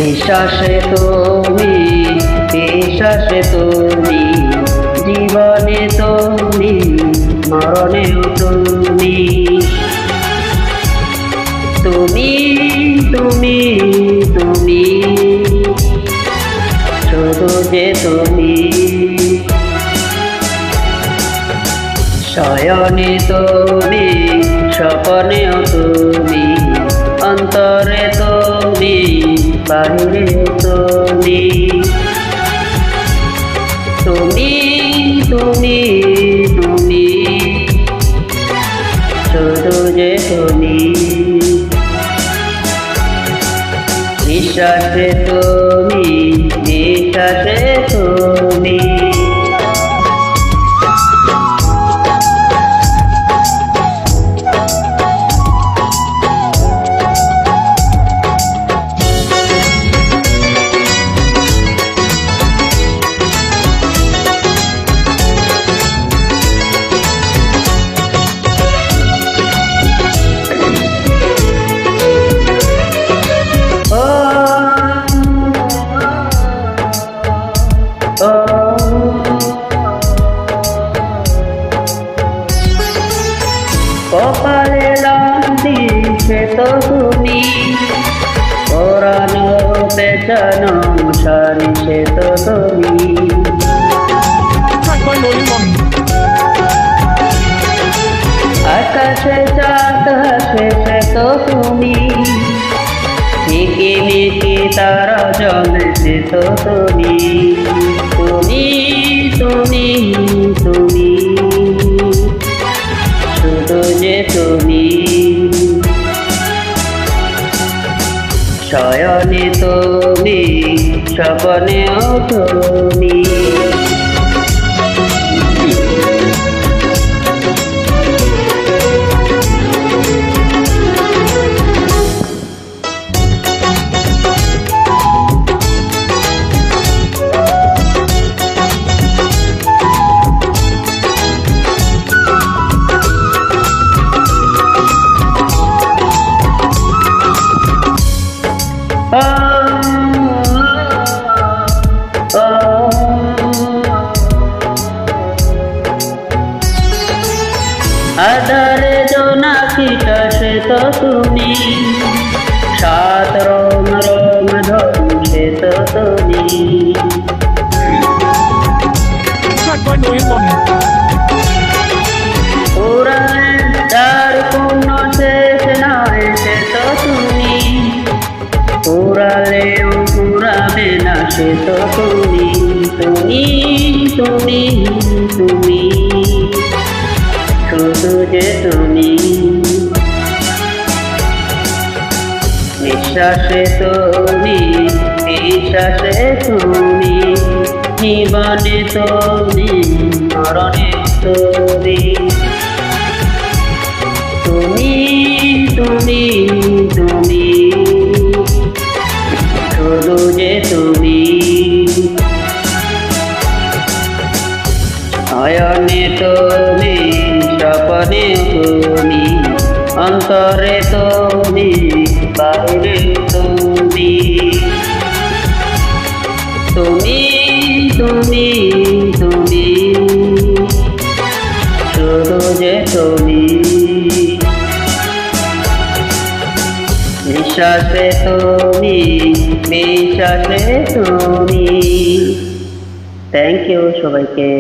নিঃশ্বাসে তুমি, বিশ্বাসে তুমি, জীবনে তুমি, মরণেও তুমি। তুমি তুমি তুমি শুধু যে তুমি। শয়নে তুমি, স্বপ্নেও তুমি, অন্তরে তুমি, বাহিরে তুমি। তুমি তুমি তুমি শুধু যে তুমি। বিশ্বাসে তুমি, বিশ্বাসে তুমি। কপালে লান্তি সে তো তুমি, পরানো পেছানো সারি সে তো তুমি। আকাশে চাঁদ হাসে সে তো তুমি, মিকি মিকি তারা জলে সে তো তুমি। তুমি তুমি তুমি শুধু যে তুমি। শয়নে তুমি, স্বপ্নেও তুমি। আধারে জোনাকিটা সে তো তুমি, সাত রং রং ধন সে তো তুমি। পুরাণে তার কোনো শেষ নয় সে তো তুমি, পুরালেও পুরাবে না সে তো তুমি। তুমি তুমি তুমি শুধু যে তুমি। নিঃশ্বাসে তুমি, বিশ্বাসে তুমি, জীবনে তুমি, মরণে তুমি। তুমি তুমি তুমি শুধু যে তুমি। শয়নে তুমি, স্বপ্নে তুমি, অন্তরে তুমি, বাহিরে তুমি। তুমি তুমি তুমি শুধু যে তুমি। নিঃশ্বাসে তুমি, বিশ্বাসে তুমি। থ্যাংক ইউ সবাইকে।